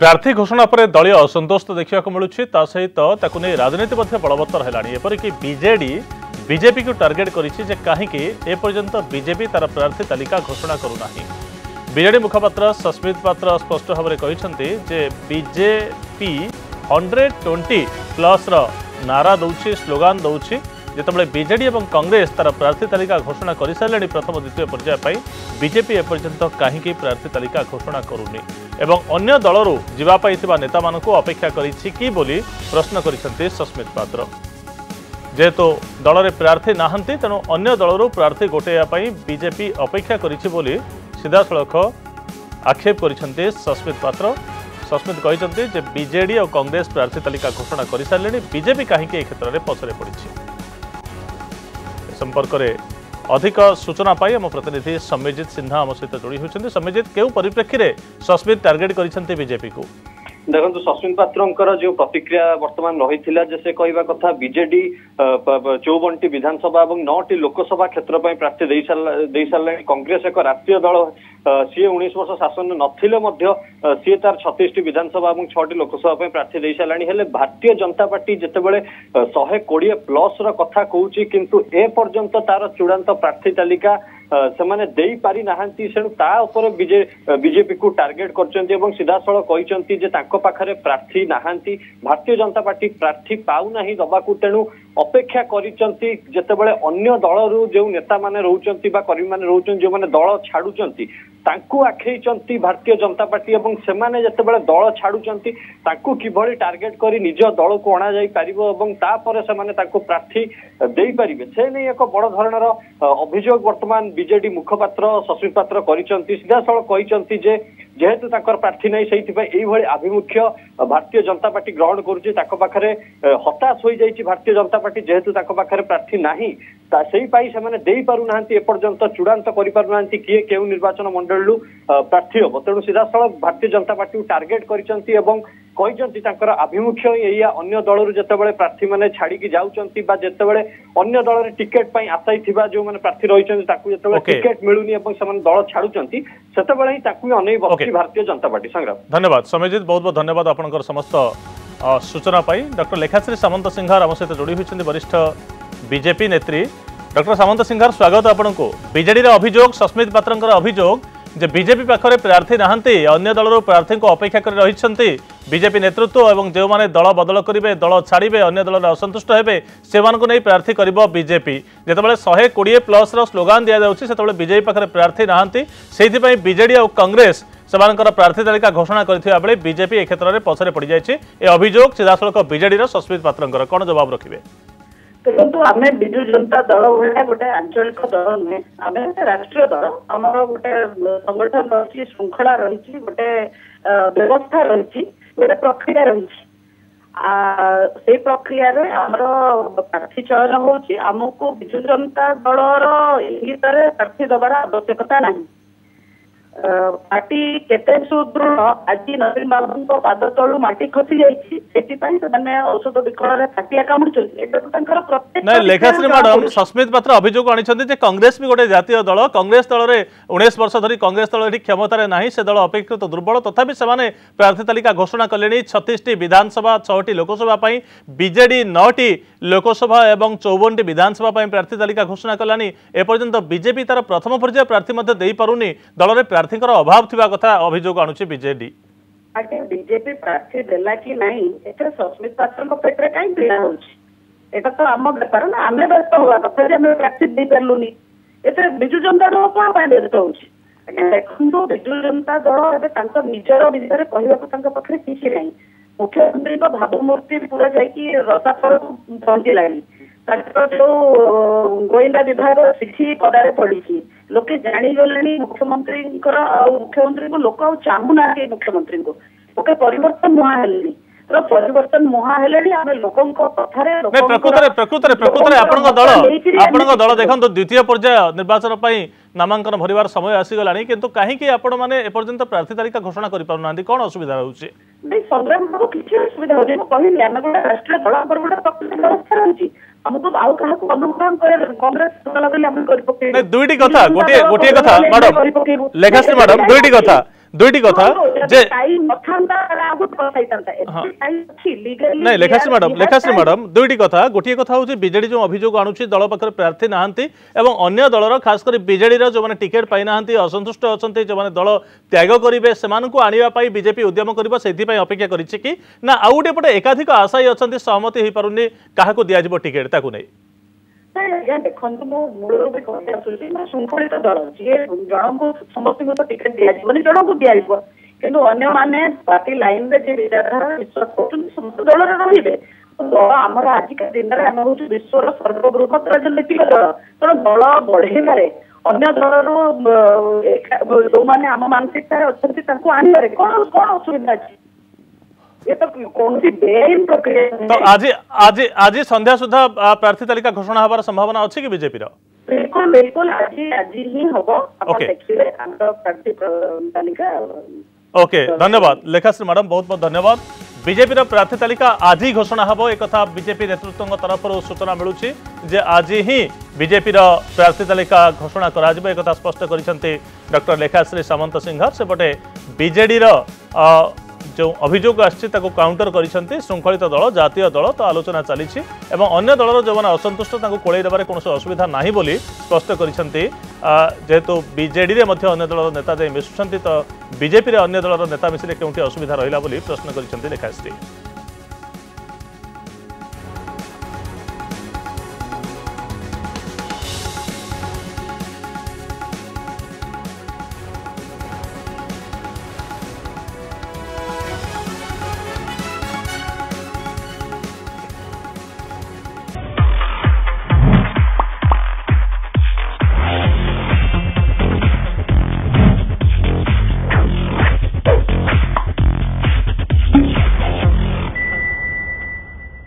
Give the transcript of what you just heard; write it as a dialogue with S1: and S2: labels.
S1: प्रार्थी घोषणा पर दलीय असंतोष तो देखा मिलूँ सहित राजनीति बलवत्तर है एपरिक बीजेडी बीजेपी को टार्गेट कहीं एपर्यंत बीजेपी तार प्रार्थी तालिका घोषणा करूना। बीजेडी मुखपात्र सस्मित पात्र स्पष्ट भाव में कहते बीजेपी 120+ नारा दौची स्लोगान दौची जिते बीजेडी और कांग्रेस तार प्रार्थी तालिका घोषणा कर सारे प्रथम द्वितीय पर्याय बीजेपी एपर्यंत कहीं प्रार्थी तालिका घोषणा करूनी एवं अन्य दलरू जीवाई नेता मानक अपेक्षा करी बोली प्रश्न करिसेंती सस्मित पात्र। जेहेतु दल में प्रार्थी नाहंती तेणु अन्य दलरू प्रार्थी गोटेयापाई बीजेपी अपेक्षा करिछि बोली सीधासलख आक्षेप करिसेंती सस्मित पात्र। सस्मित कहते जे बीजेडी और कांग्रेस प्रार्थी तालिका घोषणा कर सारे बीजेपी कहीं क्षेत्र में पछरे पड़ी। संपर्क में अधिक सूचना पाई आम प्रतिनिधि सम्यजित सिन्हा आम सहित जोड़ी होती। सम्यजित केउ परिप्रेक्षी में सस्मित टार्गेट करिसेंती बीजेपी को?
S2: देखो सस्मित पात्र जो प्रतिक्रिया वर्तमान रही से कहवा कथा बीजेडी 54टी विधानसभा और 9टी लोकसभा क्षेत्र पर प्रार्थी दे सारे। कांग्रेस एक राष्ट्रीय दल सी 19 वर्ष शासन नथिले सी तार 36टी विधानसभा और 6टी लोकसभा पर प्रार्थी दे सारे। भारतीय जनता पार्टी जितेबाला 120+ कथा कहूँ किंतु ए पर्यंत तार चूड़ांत प्रार्थी तालिका से दे पारि नाहांती सेणु ता ऊपर बीजेपी को टार्गेट कर सीधासल कहते पाखरे प्रार्थी नाहांती। भारतीय जनता पार्टी प्रार्थी पाउना दबाकू तेणु अपेक्षा करिसेंती जेतेबेले अन्य दलरू जो नेता माने रहउचंती बा कर्मी माने रहउचंती जो माने दल छाडुचंती तांकू आखेइचंती भारतीय जनता पार्टी एवं सेमाने जेतेबेले दल छाडुचंती तांकू किभଳି टार्गेट करी निज दल को अणा जाई पारिबो एवं तापर सेमाने तांकू प्रार्थी देई पारिबे से नै एक बड़ धरणर अभियोग वर्तमान बीजेडी मुखपात्र सस्मित पात्र करिसेंती। सीधासल कहिसेंती जे जेहेतु ताकर प्रार्थी नै सेहि एभଳି आभिमुख्य भारतीय जनता पार्टी ग्रहण करुचे ताको पाखरे हताश हो जाइछि भारतीय जनता पार्टी जेहेतु ताको पाखरे प्रार्थी नाही सेहि पाई सेमाने देई पारु नाहंती एपर्यंत चूड़ांत करि पारु नाहंती किए केउ निर्वाचन मंडलू प्रार्थी हम तेणु सीधासल भारतीय जनता पार्टी टार्गेट करिसेंती एवं कहते तांकर आभिमुख्य या अन्य दलरू जेतेबेले प्रार्थी माने छाड़ी जाउचंती बा जेतेबेले अन्य दल रे टिकेट पई आशाई थिबा जो माने प्रार्थी रहिचंती ताकू जेतेबेले टिकेट मिलुनी एवं समान दल छाडुचंती सेतेबेले ही ताकू अनै बसी भारतीय जनता पार्टी। संग्राम धन्यवाद
S1: समयजित बहुत बहुत धन्यवाद आपनकर समस्त सूचना पाई। डॉक्टर लेखाश्री सामंत सिंहार आम सहित जोड़ी होइछन्ती वरिष्ठ बीजेपी नेत्री। डॉक्टर सामंत सिंहार स्वागत आपनको। बीजेडी रे अभियोग सस्मित पात्रंकर अभियोग जे बीजेपी पाखरे प्रार्थी नाहंती अन्य दलर प्रार्थी को अपेक्षा कर रहिछन्ती बीजेपी नेतृत्व और जो माने दल बदल करेंगे दल छाड़े अन्य दल असंतुष्ट हेबे से नहीं प्रार्थी कर बीजेपी जितेबाला 120+ स्लोगान दि जाऊँगी से बीजेपी पाखे प्रार्थी नहांती से बीजेडी और कांग्रेस से प्रार्थी तालिका घोषणा करथिबा बेले बीजेपी ए क्षेत्र में पछरे पड़ जाए। अभियोग सीधासलख बीजेडी सस्मित पात्र कौन जवाब रखिए?
S3: देखो आम विजु जनता दल भाया गोटे आंचलिक दल नुहे आम राष्ट्रीय दल आमर गोटे संगठन रही श्रृंखला रही गोटे व्यवस्था रही गोटे प्रक्रिया रही से प्रक्रिया आमर प्रार्थी चयन होमको विजु जनता दलर इंगित प्रार्थी दबार आवश्यकता नहीं। पार्टी केते सुदृढ़ आज नवीन बाबू पाद तलू माटी खसी जाने औषध विकल फाटिया कामुड़ी।
S1: लेखाश्री मैडम सस्मित पात्र अभियोग आनी कांग्रेस भी गोटे जातीय दल कांग्रेस दल में 19 वर्ष धरी कांग्रेस दल ये क्षमतार ना से दल अपेक्षित दुर्बल तथापि से प्रार्थी तालिका घोषणा कले 36टी विधानसभा 6टी लोकसभा बीजेडी 9टी लोकसभा और 54टी विधानसभा प्रार्थी तालिका घोषणा कलानी एपर्यंत बीजेपी तार प्रथम पर्याय प्रार्थी दे पारुनी दल में प्रार्थी अभाव थिबा कथा अभियोग आणुछि बीजेडी।
S3: बीजेपी प्रार्थी देला कि नहीं एथे सस्मित पात्र पेटरे काई पीड़ा होछि एटा तो आम बेपार ना आमे व्यस्त हुआ कथा जे आमे प्रार्थी दे परलुनी एथे बिजु जनता दल कोन पाए व्यस्त होछि। देखो बिजु जनता दल एबे तांको निजर विषय कहबा तांको पाखरे किछि नहीं मुख्यमंत्री को भावमूर्ति पूरा जाइए रसा पर पहुंची लानी जो गोइंदा विभाग चिठी पदारे पड़ी लोके जानीगले मुख्यमंत्री मुख्यमंत्री को लोक चाहूना मुख्यमंत्री को लोके परिवर्तन मुहां तो परिवर्तन मुहां लोक
S1: दल देखो द्वितीय पर्याय निर्वाचन नामांकन भरवार समय आसीगला किंतु कहीं आपण मैंने एपर्यंत प्रार्थी तालिका घोषणा कर कौन असुविधा रोचे?
S3: नहीं संग्राम को किसी असुविधा हो कहली आम गोटे राष्ट्रीय दल गोटे प्रकृति व्यवस्था रही हमको आउ क्या अनुग्रह कांग्रेस दल बोली आम कर
S1: दुईटी कथा गोटे कथा मैडम लेखाश्री मैडम दुईटी कथा जे नहीं लेखाश्री मैडम दुईटी कथा गोटे कथा हूँ बीजेडी जो अभियोग आणुची दल पाखे प्रार्थी नहांती एवं अन्य दलर खास कर बीजेडी जो मैंने टिकेट पाई ना असंतुष्ट अच्छा जो मैंने दल त्याग करेंगे से आने बीजेपी उद्यम कर से अपेक्षा करी कि ना आउ गोटे पटे एकाधिक आशायी अच्छा सहमति हो पारे क्या दिज्व टिकेट ताकू नहीं
S3: आज्ञा देखो मूल भी कही आसूसी शृंखलित दल जी जन को समस्त तो टिकेट दिज्व जन को दिज्व किंतु अन्य माने पार्टी लाइन रे विचारधारा विश्वास कर समस्त दल रे दल आमर आजिका दिन में आम हूँ विश्वर सर्वबृहत राजनैतिक दल तेणु दल बढ़ेबारे अन्य दलर जो मैंने आम मानसिकता अच्छा आने कौन कौन असुविधा अच्छी ये तो कौन सी बेआईन प्रक्रिया
S1: तो आज संध्या सुधा प्रार्थी तालिका घोषणा हबार संभावना अच्छी कि बीजेपी
S3: बिल्कुल बिल्कुल आज ही हम देखिए प्रार्थी तालिका
S1: ओके धन्यवाद लेखाश्री मैडम बहुत बहुत धन्यवाद बीजेपी प्रार्थी तालिका आज ही घोषणा हम एक बीजेपी नेतृत्व तरफ सूचना मिलूँ जे आज ही बीजेपी प्रार्थी तालिका घोषणा कर स्पष्ट कर डॉक्टर लेखाश्री सामंत सिंघार सेपटे बीजेडी जो अभियोग आसी काउंटर कर श्रृंखलित दल जातीय दल तो आलोचना चली अन्य दलर जो मैंने असंतुष्ट कोड़े देवार कौन असुविधा ना बोली स्पष्ट कर जेहेतु बीजेडी अन्य दलर नेता जाई मिशुंट तो बीजेपी अन्य दलर नेता मिसिले क्योंकि असुविधा रहा प्रश्न कर लेखाश्री।